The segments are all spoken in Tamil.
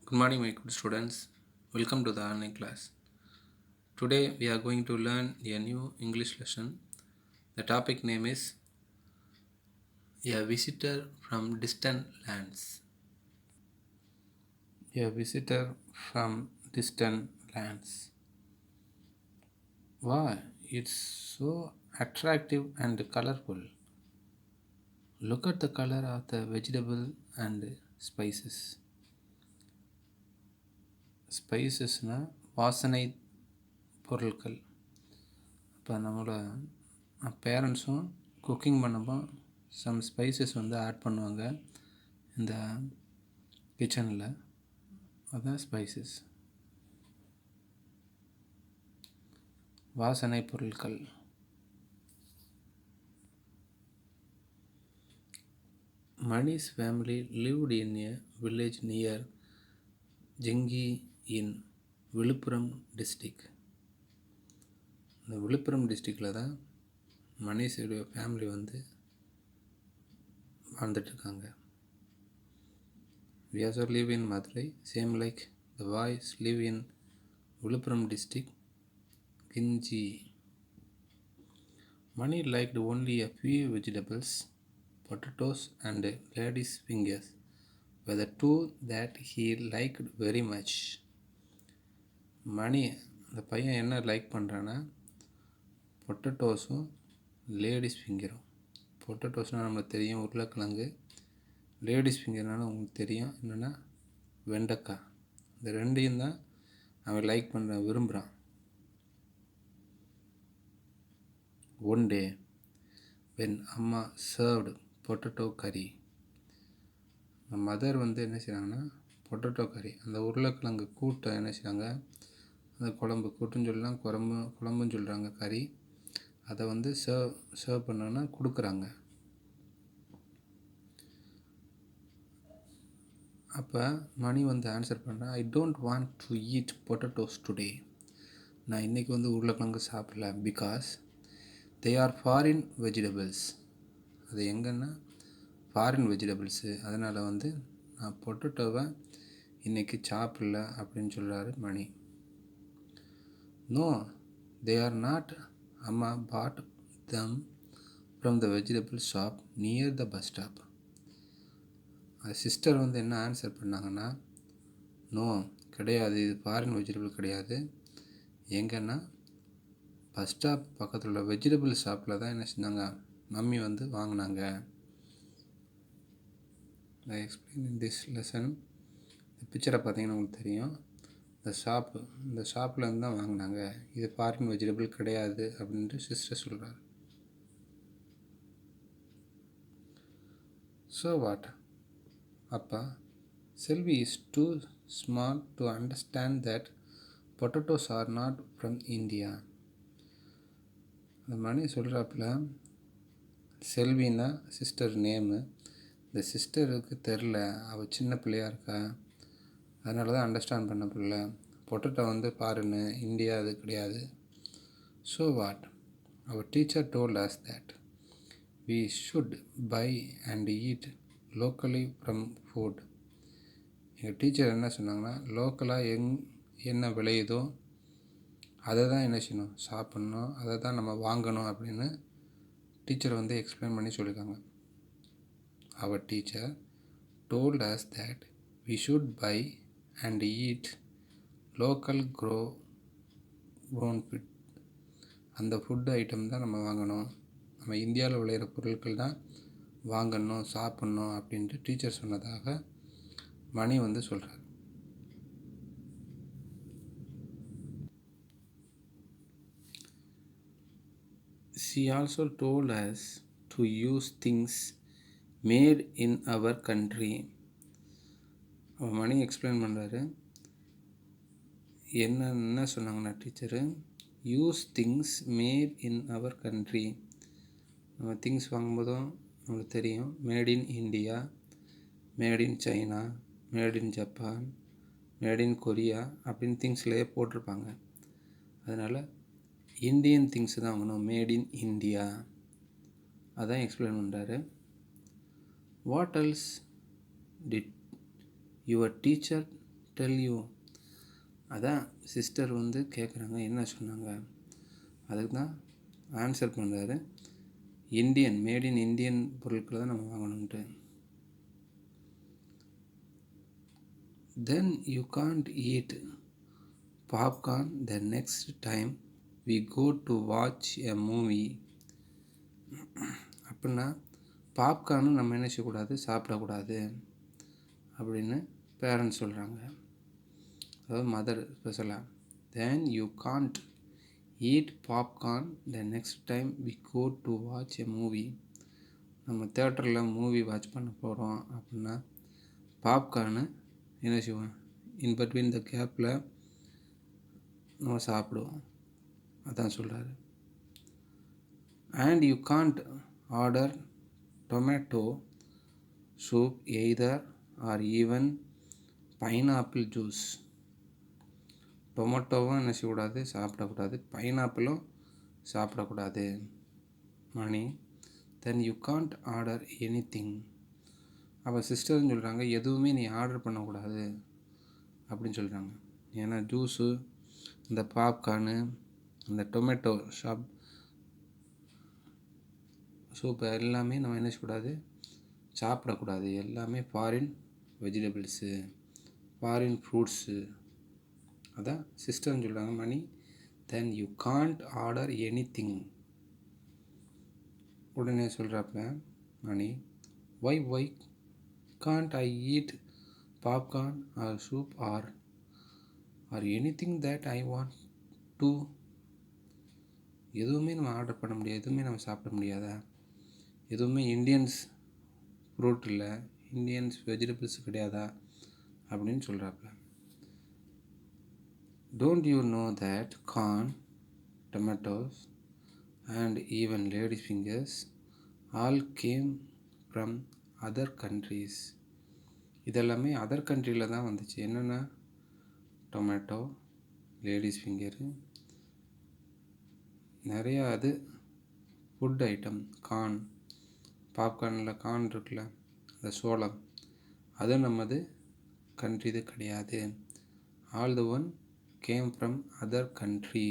Good morning, my good students. Welcome to the online class. Today we are going to learn a new English lesson. The topic name is A Visitor from Distant Lands. A visitor from distant lands. Wow, it's so attractive and colorful. Look at the color of the vegetable and spices. ஸ்பைசஸ்னால் வாசனை பொருட்கள். இப்போ நம்மளோட பேரண்ட்ஸும் குக்கிங் பண்ணப்போ சம் ஸ்பைசஸ் வந்து ஆட் பண்ணுவாங்க இந்த கிச்சனில். அதுதான் ஸ்பைசஸ், வாசனை பொருட்கள். Mani's family lived in a village near Gingee in Villupuram district. இந்த விழுப்புரம் டிஸ்ட்ரிக்டில் தான் மணிஷோடைய ஃபேமிலி வந்து வாழ்ந்துட்டுருக்காங்க. We also live in Madurai, same like the boys live in Villupuram district, Ginji. Mani liked only a few vegetables. Potatoes and ladies' fingers were the two that he liked very much. மணி அந்த பையன் என்ன லைக் பண்ணுறான்னா பொட்டட்டோஸும் லேடிஸ் ஃபிங்கரும். பொட்டட்டோஸ்னால் நம்மளுக்கு தெரியும் உருளைக்கிழங்கு, லேடிஸ் ஃபிங்கர்னாலும் உங்களுக்கு தெரியும் என்னென்னா வெண்டைக்காய். இந்த ரெண்டையும் தான் அவன் லைக் பண்ணுற விரும்புகிறான். ஒன் டே வென் அம்மா சர்வ்டு பொட்டட்டோ கறி, மதர் வந்து என்ன செய்கிறாங்கன்னா பொட்டட்டோ கறி, அந்த உருளைக்கிழங்கு கூட்டை என்ன செய்கிறாங்க, அந்த குழம்பு கூட்டுன்னு சொல்லலாம், குழம்புன்னு சொல்கிறாங்க, கறி. அதை வந்து சர்வ் பண்ணோன்னா கொடுக்குறாங்க. அப்போ மணி வந்து ஆன்சர் பண்ணுறேன், I don't want to eat potatoes today. நான் இன்றைக்கி வந்து உருளைக்கிழங்கு சாப்பிடல. Because they are foreign vegetables. அது எங்கன்னா ஃபாரின் வெஜிடபிள்ஸு, அதனால் வந்து நான் பொட்டட்டோவை இன்றைக்கி சாப்பிடல அப்படின்னு சொல்கிறாரு Mani. No, they are not. Amma bought them from the vegetable shop near the bus stop. Sister வந்து என்ன ஆன்சர் பண்ணாங்கன்னா, நோ கிடையாது, இது ஃபாரின் வெஜிடபிள் கிடையாது. எங்கன்னா பஸ் ஸ்டாப் பக்கத்தில் உள்ள வெஜிடபிள் ஷாப்பில் தான் என்ன செஞ்சாங்க, மம்மி வந்து வாங்கினாங்க. I explain in this lesson. இந்த பிக்சரை பார்த்தீங்கன்னா உங்களுக்கு தெரியும், இந்த ஷாப்பில் இருந்து தான் வாங்கினாங்க, இது ஃபாரின் வெஜிடபிள் கிடையாது அப்படின்ட்டு சிஸ்டர் சொல்கிறார். So what? Appa, Selvi is too small to understand that potatoes are not from India. அந்த மணி சொல்கிறாப்புல, செல்வின்னா சிஸ்டர் நேமு. இந்த சிஸ்டருக்கு தெரில, அவள் சின்ன பிள்ளையாக இருக்கா, அதனால தான் அண்டர்ஸ்டாண்ட் பண்ண பிள்ளை. பொட்டேட்டோ வந்து பாருன்னு இந்தியா அது கிடையாது. So what? அவர் teacher told us that we should buy and eat locally from food. எங்கள் டீச்சர் என்ன சொன்னாங்கன்னா, லோக்கலாக என்ன விளையுதோ அதை தான் என்ன செய்யணும், சாப்பிட்ணும், அதை தான் நம்ம வாங்கணும் அப்படின்னு டீச்சர் வந்து எக்ஸ்பிளைன் பண்ணி சொல்லியிருக்காங்க. அவர் teacher told us that we should buy and eat local grown food. அந்த ஃபுட் ஐட்டம் தான் நம்ம வாங்கணும், நம்ம இந்தியாவில் விளையிற பொருட்கள் தான் வாங்கணும், சாப்பிட்ணும் அப்படின்ட்டு டீச்சர் சொன்னதாக மணி வந்து சொல்கிறார். She also told us to use things made in our country. Mani explain பண்ணுறாரு, என்ன சொன்னாங்கன்னா teacher, use things made in our country. நம்ம திங்ஸ் வாங்கும்போதும் நம்மளுக்கு தெரியும், made in India, made in China, made in Japan, made in Korea அப்படின்னு திங்ஸ்லேயே போட்டிருப்பாங்க. அதனால் இந்தியன் திங்ஸ் தான் வாங்கணும், மேட் இன் இந்தியா. அதான் எக்ஸ்பிளைன் பண்ணுறாரு. What else did your teacher tell you. அதான் சிஸ்டர் வந்து கேட்குறாங்க, என்ன சொன்னாங்க? அதுக்கு தான் ஆன்சர் பண்ணுறாரு, இந்தியன், மேட் இன் இந்தியன் பொருட்களை தான் நம்ம வாங்கணுன்ட்டு. Then you can't eat popcorn the next time we go to watch a movie. அப்படின்னா பாப்கார்னும் நம்ம என்ன செய்யக்கூடாது, சாப்பிடக்கூடாது அப்படின்னு பேரண்ட்ஸ் சொல்கிறாங்க. அதாவது மதர் ஸ்பெஷலாக. Then you can't eat popcorn the next time we go to watch a movie. நம்ம தேட்டரில் மூவி வாட்ச் பண்ண போகிறோம் அப்படின்னா பாப்கார்னு என்ன செய்வோம், இன் பிட்வீன் த கேப்பில் நம்ம சாப்பிடுவோம். அதான் சொல்கிறாரு. And you can't order tomato soup either or even pineapple juice. டொமேட்டோவும் என்ன செய்யக்கூடாது, சாப்பிடக்கூடாது. பைனாப்பிளும் சாப்பிடக்கூடாது. Mani, then you can't order anything. அப்போ சிஸ்டர்னு சொல்கிறாங்க, எதுவுமே நீ ஆர்டர் பண்ணக்கூடாது அப்படின்னு சொல்கிறாங்க. ஏன்னா ஜூஸு, இந்த பாப்கார்னு, இந்த டொமேட்டோ சூப்பு எல்லாமே நம்ம என்ன செய்யக்கூடாது, சாப்பிடக்கூடாது. எல்லாமே ஃபாரின் வெஜிடபிள்ஸு, ஃபாரின் ஃப்ரூட்ஸு. அதான் சிஸ்டர்னு சொல்கிறாங்க. Mani, then you can't order anything. உடனே சொல்கிறாப்புல Mani, why can't I eat popcorn or soup or anything that I want to? எதுவுமே நம்ம ஆர்டர் பண்ண முடியாது, எதுவுமே நம்ம சாப்பிட முடியாதா? எதுவுமே இந்தியன்ஸ் ஃப்ரூட் இல்லை, இந்தியன்ஸ் வெஜிடபிள்ஸ் கிடையாதா அப்படின்னு சொல்கிறாப்புல. Don't you know that corn, tomatoes and even lady fingers all came from other countries. இதெல்லாமே அதர் கண்ட்ரியில் தான் வந்துச்சு. என்னென்னா டொமேட்டோ, லேடிஸ் ஃபிங்கரு, நிறையா அது ஃபுட் ஐட்டம். கார்ன், பாப்கார்னில் கார்ன் இருக்குல்ல, அந்த சோளம், அது நம்மது கண்ட்ரி இது கிடையாது. All the one came from other country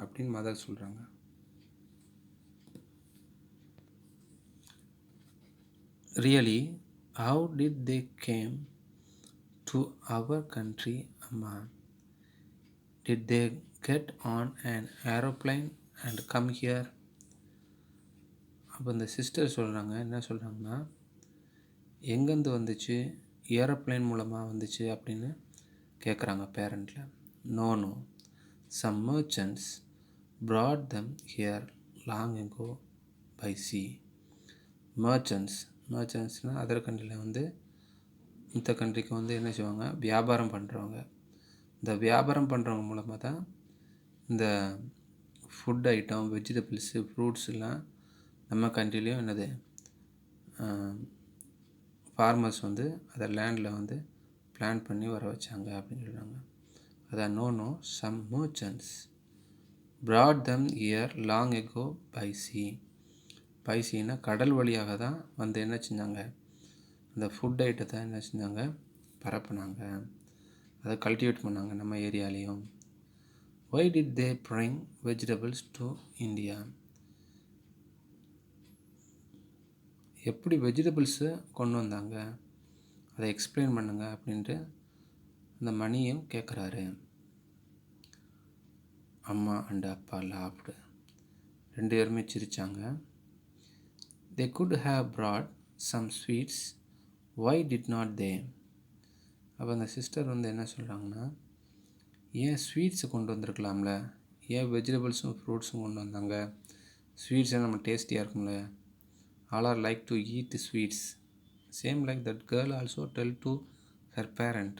அப்படின்னு மதர் சொல்கிறாங்க. Really, how did they came to our country, Amma? Did they get on an aeroplane and come here? அப்போ இந்த சிஸ்டர் சொல்கிறாங்க, என்ன சொல்கிறாங்கன்னா, எங்கேருந்து வந்துச்சு, ஏரோப்ளைன் மூலமாக வந்துச்சு அப்படின்னு கேட்குறாங்க பேரண்ட்டில். No, some merchants brought them here long ago by sea. மர்ச்சன்ட்ஸ்னால் அதர் கண்ட்ரியில் வந்து இந்த கண்ட்ரிக்கு வந்து என்ன செய்வாங்க, வியாபாரம் பண்ணுறவங்க. இந்த வியாபாரம் பண்ணுறவங்க மூலமாக தான் இந்த ஃபுட் ஐட்டம், வெஜிடபிள்ஸு, ஃப்ரூட்ஸ்லாம் நம்ம கண்ட்ரிலையும் என்னது ஃபார்மர்ஸ் வந்து அதை லேண்டில் வந்து பிளான் பண்ணி வர வச்சாங்க அப்படின்னு சொல்கிறாங்க. அதான் no, some merchants brought them here long ago by sea. By China கடல் வழியாக தான் வந்து என்ன செஞ்சாங்க, அந்த ஃபுட் ஐட்டத்தை என்ன செஞ்சாங்க, பரப்புனாங்க, அதை கல்டிவேட் பண்ணாங்க நம்ம ஏரியாலேயும். Why did they bring vegetables to India? எப்படி வெஜிடபிள்ஸை கொண்டு வந்தாங்க, அதை எக்ஸ்பிளைன் பண்ணுங்க அப்படின்ட்டு அந்த மணியும் கேட்குறாரு. அம்மா அண்ட் அப்பா லாப்டு, ரெண்டு பேருமே சிரித்தாங்க. They could have brought some sweets. Why did not they? அப்போ அந்த சிஸ்டர் வந்து என்ன சொல்கிறாங்கன்னா, ஏன் ஸ்வீட்ஸை கொண்டு வந்திருக்கலாம்ல, ஏன் வெஜிடபிள்ஸும் ஃப்ரூட்ஸும் கொண்டு வந்தாங்க, ஸ்வீட்ஸை நம்ம டேஸ்டியாக இருக்கும்ல. All are like to eat sweets. Same like that girl also tell to her parent.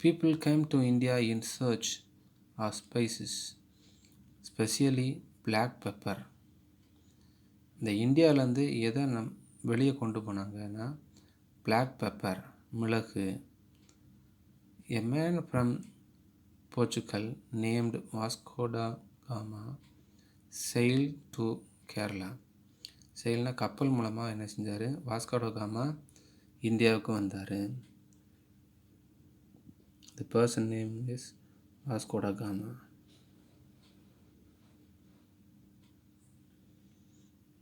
People came to India in search of spices, especially black pepper. இந்த இந்தியாவிலேருந்து எதை வெளியே கொண்டு போனாங்கன்னா பிளாக் பெப்பர், மிளகு. A man from Portugal named Vasco da Gama sail to Kerala. செயில்னால் கப்பல் மூலமாக என்ன செஞ்சார், வாஸ்கோ ட காமா இந்தியாவுக்கு வந்தார். The person name is Vasco da Gama.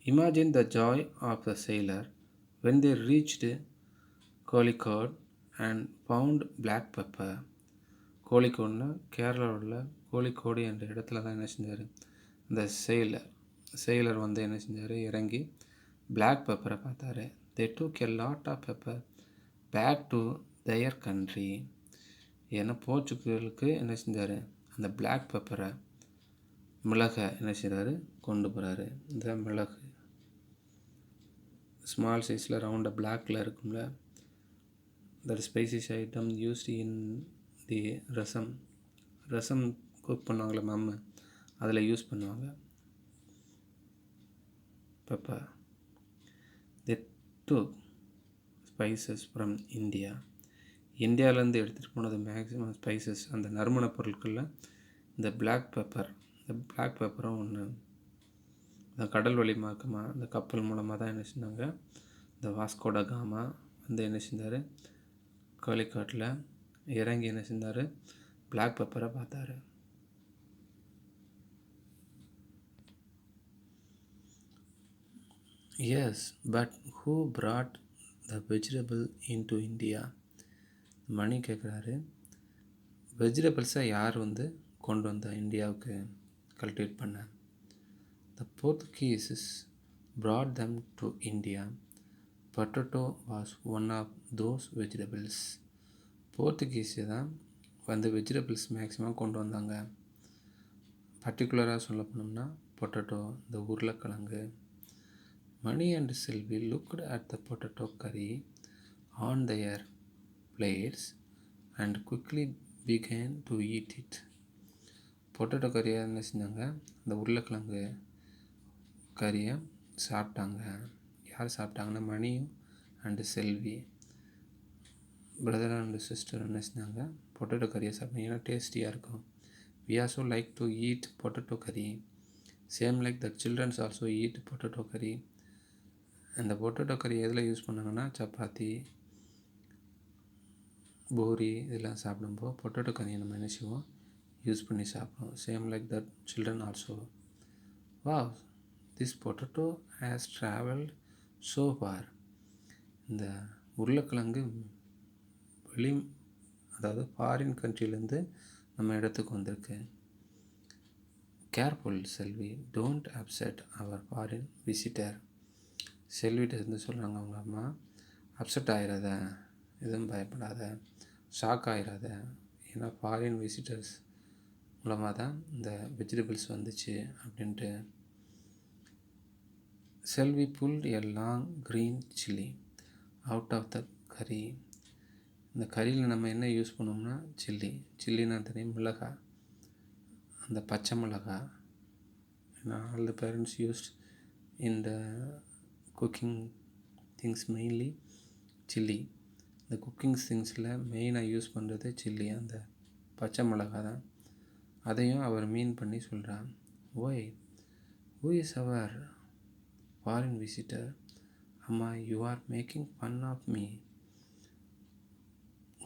Imagine the joy of the sailor when they reached Kozhikode and found black pepper. கோழிக்கோடுனா கேரளாவில் உள்ள கோழிக்கோடு என்ற இடத்துல தான் என்ன செஞ்சார், இந்த செயலர் வந்து என்ன செஞ்சார், இறங்கி பிளாக் பெப்பரை பார்த்தாரு. They took a lot of pepper back to their country. ஏன்னா போர்ச்சுகலுக்கு என்ன செஞ்சார், அந்த பிளாக் பெப்பரை மிளகை என்ன செய்கிறாரு, கொண்டு போகிறாரு. இந்த மிளகு ஸ்மால் சைஸில் ரவுண்டாக பிளாக்கில் இருக்கும்ல, that spices item used in the rasam cook பண்ணுவாங்களே மம்மு, அதில் யூஸ் பண்ணுவாங்க pepper. The took spices from India. இந்தியாவிலேருந்து எடுத்துகிட்டு போனது மேக்ஸிமம் ஸ்பைசஸ், அந்த நறுமண பொருட்களில் இந்த பிளாக் பெப்பரும் ஒன்று. இந்த கடல் வழி மார்க்கமாக இந்த கப்பல் மூலமாக தான் என்ன செஞ்சாங்க, இந்த வாஸ்கோ ட காமா வந்து என்ன செஞ்சார், கோழிக்கோட்டில் இறங்கி என்ன செஞ்சார், பிளாக் பெப்பரை பார்த்தாரு. Yes, but who brought the vegetable into India? Mani கேட்குறாரு, வெஜிடபிள்ஸை யார் வந்து கொண்டு வந்தா இந்தியாவுக்கு கல்டிவேட் பண்ண? The Portuguese brought them to India. Potato was one of those vegetables. Portuguese தான் வந்து வெஜிடபிள்ஸ் மேக்ஸிமம் கொண்டு வந்தாங்க. பர்டிகுலராக சொல்ல போனோம்னா பொட்டேட்டோ, இந்த உருளைக்கிழங்கு. Mani and Selvi looked at the potato curry on their plates and quickly began to eat it. Potato கறியை என்ன செஞ்சாங்க, இந்த உருளைக்கிழங்கு கறியை சாப்பிட்டாங்க. யார் சாப்பிட்டாங்கன்னா மணியும் and Selvi, brother and sister என்ன செஞ்சாங்க, பொட்டேட்டோ கறியை சாப்பிட்டாங்க. ஏன்னா டேஸ்டியாக இருக்கும். We also like to eat potato curry. Same like the children also eat potato curry. அந்த பொட்டேட்டோ கறி எதில் யூஸ் பண்ணாங்கன்னா சப்பாத்தி, பூரி இதெல்லாம் சாப்பிடும்போது பொட்டேட்டோ கறியை நம்ம என்ன செய்வோம், யூஸ் பண்ணி சாப்பிடுவோம். Same like that children also. Wow, this potato has travelled so far. இந்த உருளைக்கிழங்கு அதாவது ஃபாரின் கண்ட்ரிலேருந்து நம்ம இடத்துக்கு வந்திருக்கு. Careful Selvi, don't upset our foreign visitor. செல்விட்ட இருந்து சொல்கிறாங்க அவங்க அம்மா, அப்செட் ஆகிடாத, எதுவும் பயப்படாத, ஷாக் ஆகிடாத, ஏன்னா ஃபாரின் விசிட்டர்ஸ் மூலமாக தான் இந்த வெஜிடபிள்ஸ் வந்துச்சு அப்படின்ட்டு. Selvi pulled a long green chilli out of the curry. இந்த கறியில் நம்ம என்ன யூஸ் பண்ணோம்னா சில்லினா தெரியும், மிளகாய், அந்த பச்சை மிளகாய். ஏன்னா all the parents used in the cooking things mainly chilli. இந்த குக்கிங் திங்ஸில் மெயினாக யூஸ் பண்ணுறது சில்லி, அந்த பச்சை மிளகாய் தான். அதையும் அவர் மீன் பண்ணி சொல்கிறார். Why, who is our foreign visitor? Amma, you are making fun of me.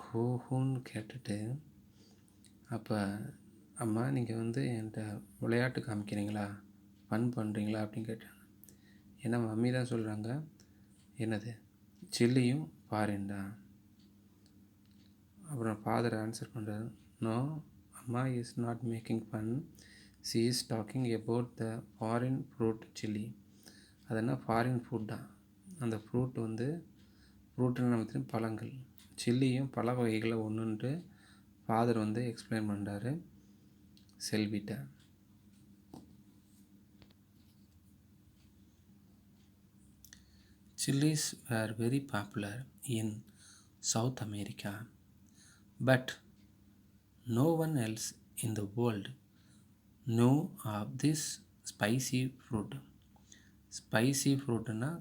ஹூன்னு கேட்டுட்டு, அப்போ அம்மா நீங்கள் வந்து என்கிட்ட விளையாட்டு காமிக்கிறீங்களா, ஃபன் பண்ணுறீங்களா அப்படின்னு கேட்டாங்க. ஏன்னா மம்மி தான் சொல்கிறாங்க, என்னது சில்லியும் ஃபாரின் தான். அப்புறம் ஃபாதர் ஆன்சர் பண்ணுறாரு, நோ அம்மா is not making fun, she is talking about the foreign fruit chilli. அதெல்லாம் ஃபாரின் ஃபுட் தான். அந்த ஃப்ரூட் வந்து ஃப்ரூட்டுன்னு நம்ம தெரியும், பழங்கள். சில்லியும் பல வகைகளில் ஒன்றுன்ட்டு ஃபாதர் வந்து எக்ஸ்பிளைன் பண்ணுறாரு செல்விட்ட. Chilies were very popular in South America, but no one else in the world knew of this spicy fruit. Spicy ஃப்ரூட்டுன்னா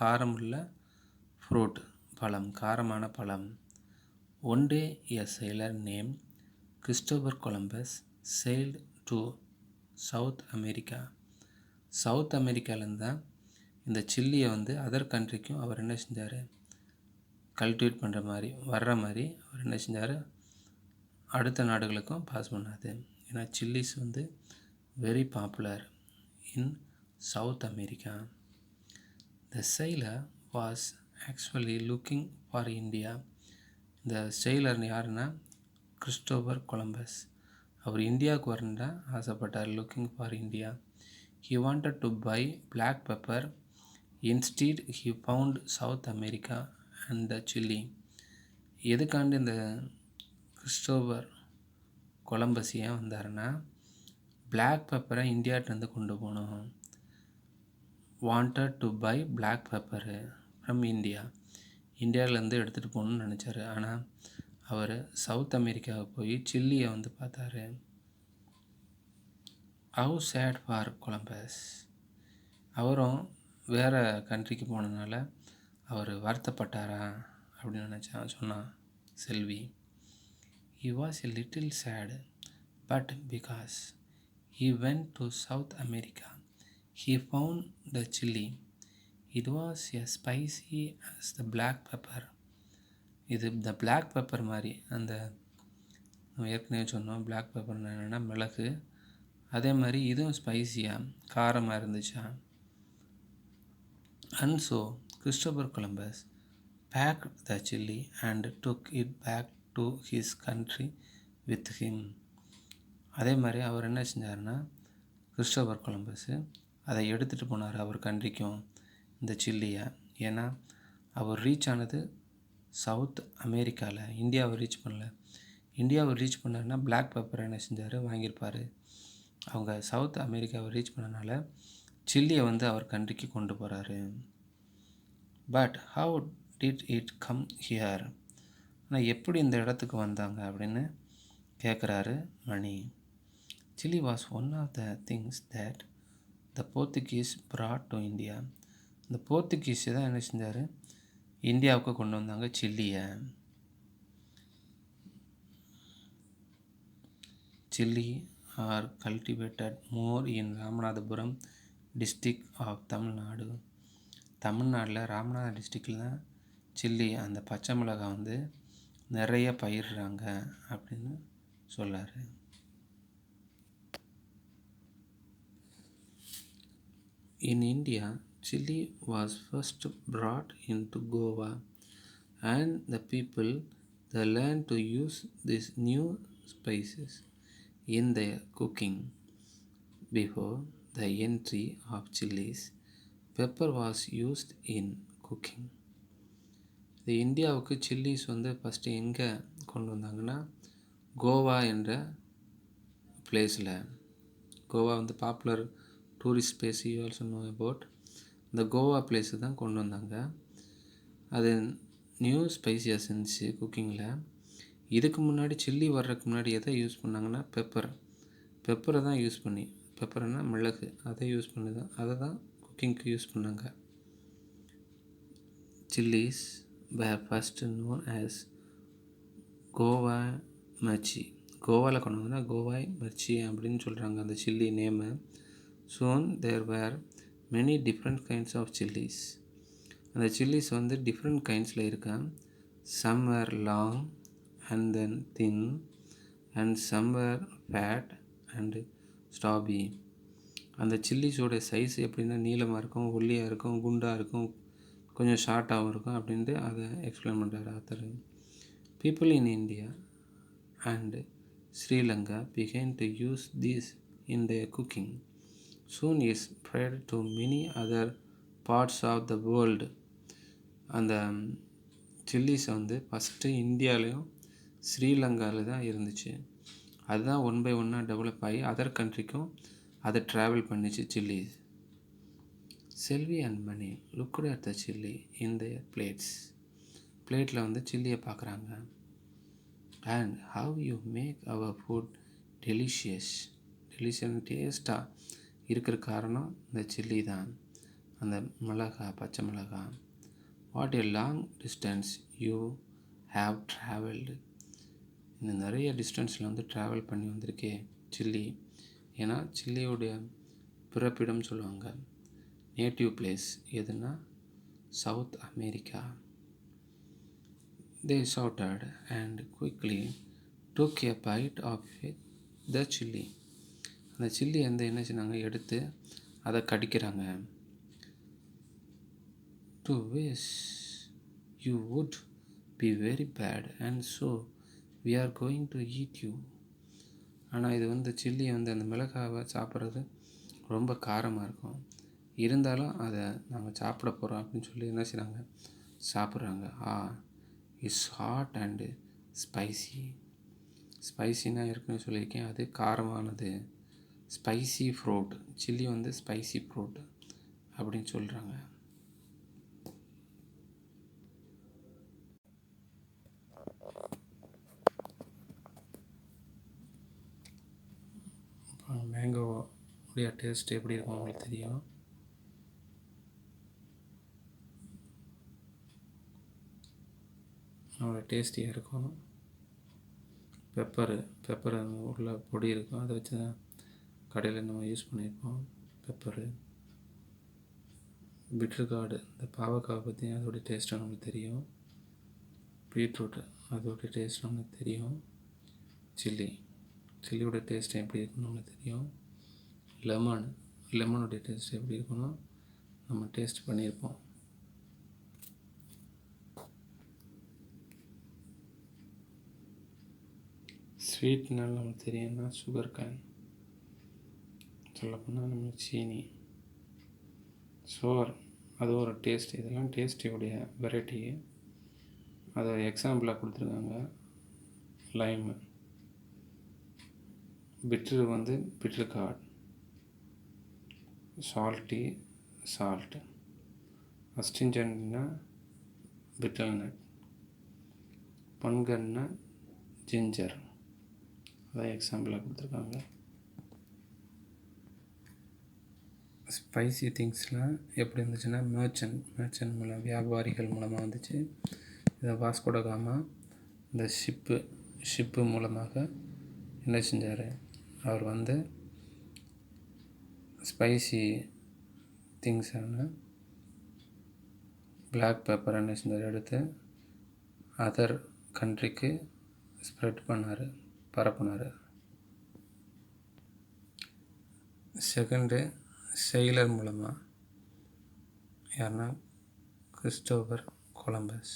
காரம் உள்ள ஃப்ரூட், பழம், காரமான பழம். One day a sailor named Christopher Columbus sailed to South America. South அமெரிக்காவிலேருந்து தான் இந்த சில்லியை வந்து அதர் கண்ட்ரிக்கும் அவர் என்ன செஞ்சார், கல்டிவேட் பண்ணுற மாதிரி வர்ற மாதிரி அவர் என்ன செஞ்சார், அடுத்த நாடுகளுக்கும் பாஸ் பண்ணாது. ஏன்னா சில்லிஸ் வந்து very popular in South America. The sailor was actually looking for India. இந்த sailor யாருன்னா கிறிஸ்டோபர் கொலம்பஸ். அவர் இந்தியாவுக்கு வரணுன்னா ஆசைப்பட்டார். Looking for India. He wanted to buy black pepper. Instead, he found South America and Chile. எதுக்காண்டு இந்த கிறிஸ்டோபர் கொலம்பஸ் ஏன் வந்தாருன்னா, பிளாக் பெப்பரை இந்தியாட்டிலேருந்து கொண்டு போகணும். Wanted to buy black pepper from India. இந்தியாவிலேருந்து எடுத்துகிட்டு போகணுன்னு நினச்சாரு. ஆனால் அவர் சவுத் அமெரிக்காவுக்கு போய் சில்லியை வந்து பார்த்தாரு. How said for Columbus. அவரும் வேறு கண்ட்ரிக்கு போனதுனால அவர் வருத்தப்பட்டாரா அப்படின்னு சொன்னான் செல்வி. He was a little sad, but because he went to South America, he found the chili. It was as spicy as the black pepper. இது இந்த black pepper மாதிரி, அந்த ஏற்கனவே சொன்னோம் black pepper என்னென்னா மிளகு, அதே மாதிரி இதுவும் ஸ்பைசியாக காரமாக இருந்துச்சா. And so Christopher Columbus packed the chili and took it back to his country with him. அதே மாதிரி அவர் என்ன செஞ்சாருன்னா, கிறிஸ்டோபர் கொலம்பஸு அதை எடுத்துகிட்டு போனார் அவர் கண்ட்ரிக்கும் இந்த சில்லியை. ஏன்னா அவர் ரீச் ஆனது சவுத் அமெரிக்காவில், இந்தியாவை ரீச் பண்ணல. இந்தியாவை ரீச் பண்ணாருன்னா பிளாக் பெப்பரை என்ன செஞ்சார், வாங்கியிருப்பார். அவங்க சவுத் அமெரிக்காவை ரீச் பண்ணனால சில்லியை வந்து அவர் கண்ட்ரிக்கு கொண்டு போகிறாரு. But how did it come here. ஆனால் எப்படி இந்த இடத்துக்கு வந்தாங்க அப்படின்னு கேட்குறாரு Mani. Chilli was one of the things that the Portuguese brought to India. இந்த போர்த்துகீஸ் தான் என்ன செஞ்சார், இந்தியாவுக்கு கொண்டு வந்தாங்க சில்லியை. Chilli are cultivated more in Ramanathapuram district of Tamil Nadu. தமிழ்நாட்டில் ராமநாதபுரம் டிஸ்ட்ரிக்டில் தான் சில்லி, அந்த பச்சை மிளகாய் வந்து நிறைய பயிர்றாங்க அப்படின்னு சொல்லார். In India, chili was first brought into Goa, and the people they learned to use these new spices in their cooking. Before the entry of chilies, pepper was used in cooking. இது இந்தியாவுக்கு சில்லிஸ் வந்து ஃபஸ்ட்டு எங்கே கொண்டு வந்தாங்கன்னா, கோவா என்ற பிளேஸில். கோவா வந்து popular tourist place, you also know about. இந்த கோவா பிளேஸு தான் கொண்டு வந்தாங்க. அது நியூ ஸ்பைசியாக இருந்துச்சு குக்கிங்கில். இதுக்கு முன்னாடி சில்லி வர்றதுக்கு முன்னாடி எதை யூஸ் பண்ணாங்கன்னா, பெப்பரை தான் யூஸ் பண்ணி, பெப்பர்னா மிளகு, அதை யூஸ் பண்ணி தான், அதை தான் குக்கிங்க்கு யூஸ் பண்ணாங்க. Chillies were first known as Goa mirchi. கோவாவில் கொண்டு வந்தோன்னா கோவாய் மிர்ச்சி அப்படின்னு சொல்கிறாங்க அந்த chilli name. Soon there were many different kinds of chillies. அந்த சில்லிஸ் வந்து டிஃப்ரெண்ட் கைண்ட்ஸில் இருக்கான். Some were long and then thin and some were fat and stubby. அந்த சில்லிஸோட சைஸ் எப்படின்னா நீளமாக இருக்கும், ஒல்லியாக இருக்கும், குண்டாக இருக்கும், கொஞ்சம் ஷார்ட்டாகவும் இருக்கும் அப்படின்ட்டு அதை எக்ஸ்பிளைன் பண்ணுறாரு author. People in India and Sri Lanka began to use these in their cooking. Soon it spread to many other parts of the world. அந்த சில்லிஸை வந்து ஃபஸ்ட்டு இந்தியாவிலையும் ஸ்ரீலங்காவில் தான் இருந்துச்சு. அதுதான் ஒன் பை ஒன்னாக டெவலப் ஆகி அதர் கண்ட்ரிக்கும் அதை ட்ராவல் பண்ணிச்சு chillies. Selvi and Mani looked at the chilli in the plates. பிளேட்டில் வந்து சில்லியை பார்க்குறாங்க. And how you make our food delicious. டேஸ்ட்டாக இருக்கிற காரணம் இந்த சில்லி தான், அந்த மிளகா, பச்சை மிளகா. What a long distance you have travelled. இந்த நிறைய டிஸ்டன்ஸில் வந்து ட்ராவல் பண்ணி வந்திருக்கே சில்லி. ஏன்னா சில்லியோடைய பிறப்பிடம் சொல்லுவாங்க, நேட்டிவ் பிளேஸ் எதுனா south America. They shouted and quickly took a bite of it, the chili. அந்த சில்லி வந்து என்ன செய்றாங்க, எடுத்து அதை கடிக்கிறாங்க. To wish you would be very bad and so we are going to eat you. ஆனால் இது வந்து சில்லி வந்து அந்த மிளகாவை சாப்பிட்றது ரொம்ப காரமாக இருக்கும், இருந்தாலும் அதை நாங்கள் சாப்பிட போகிறோம் அப்படின்னு சொல்லி என்ன செய்கிறாங்க, சாப்பிட்றாங்க. It's hot and spicy. ஸ்பைசின்னா ஏற்கனவே சொல்லியிருக்கேன், அது காரமானது. ஸ்பைசி ஃப்ரூட், சில்லி வந்து ஸ்பைசி ஃப்ரூட் அப்படின்னு சொல்கிறாங்க. மேங்கோ உடைய டேஸ்ட் எப்படி இருக்கும் உங்களுக்கு தெரியும். அவ்வளோ டேஸ்டியாக இருக்கும். பெப்பர் உள்ள பொடி இருக்கும், அதை வச்சு தான் கடையில் நம்ம யூஸ் பண்ணியிருப்போம். பெப்பரு, பிட்ருகார்டு, இந்த பாவக்காய் பற்றி அதோடைய டேஸ்ட்டு நமக்கு தெரியும். பீட்ரூட்டு, அதோடைய டேஸ்ட் நமக்கு தெரியும். சில்லியோட டேஸ்ட் எப்படி இருக்குன்னு நமக்கு தெரியும். லெமனுடைய டேஸ்ட் எப்படி இருக்கணும் நம்ம டேஸ்ட் பண்ணியிருப்போம். ஸ்வீட்னால் நமக்கு தெரியும்னா சுகர் கேன், சொல்லப்போனால் நம்மளுக்கு சீனி, சோர், அது ஒரு டேஸ்ட். இதெல்லாம் டேஸ்டியோடைய வெரைட்டி. அதை எக்ஸாம்பிளாக கொடுத்துருக்காங்க. லைமு, பிட்ரு வந்து பிட்ருகார்ட், சால்ட், அஸ்டிஞ்சன்னா பிட்டல்நட், பன்கன்னா ஜிஞ்சர், அதான் எக்ஸாம்பிளாக கொடுத்துருக்காங்க. ஸ்பைசி திங்ஸ்லாம் எப்படி இருந்துச்சுன்னா மர்ச்சன்ட் மூலம், வியாபாரிகள் மூலமாக வந்துச்சு. இதை வாஸ்கோட காமா இந்த ஷிப்பு மூலமாக என்ன செஞ்சார், அவர் வந்து ஸ்பைசி திங்ஸான பிளாக் பெப்பர் என்ன செஞ்சார், எடுத்து அதர் கண்ட்ரிக்கு ஸ்ப்ரெட் பண்ணார், பரப்புனார். செகண்டு செயலர் மூலமாக, யாருன்னா கிறிஸ்டோபர் கொலம்பஸ்,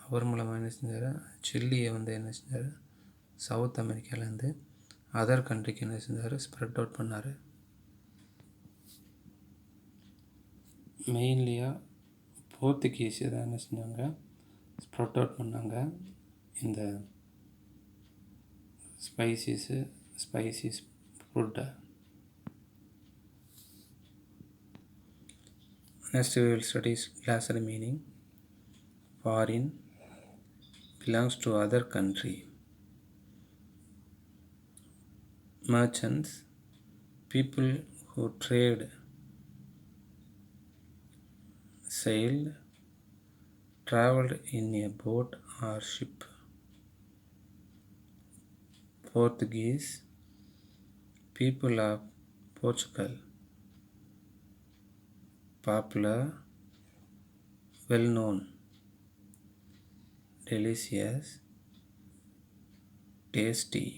அவர் மூலமாக என்ன செஞ்சார், சில்லியை வந்து என்ன செஞ்சார், சவுத் அமெரிக்காவிலேருந்து அதர் கண்ட்ரிக்கு என்ன செஞ்சார், ஸ்ப்ரெட் அவுட் பண்ணார். மெயின்லியாக போர்த்துகீஸ் தான் என்ன செஞ்சாங்க, ஸ்ப்ரெட் அவுட் பண்ணாங்க இந்த ஸ்பைசி ஃபுட்டை. Next we will study glossary meaning. Foreign belongs to other country. Merchants, people who trade. Sailed, traveled in a boat or ship. Portuguese, people of Portugal. Popular, well known. Delicious, tasty.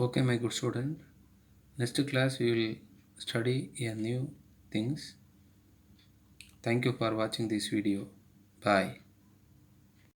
Okay, my good student, next class we will study a new things. Thank you for watching this video. Bye.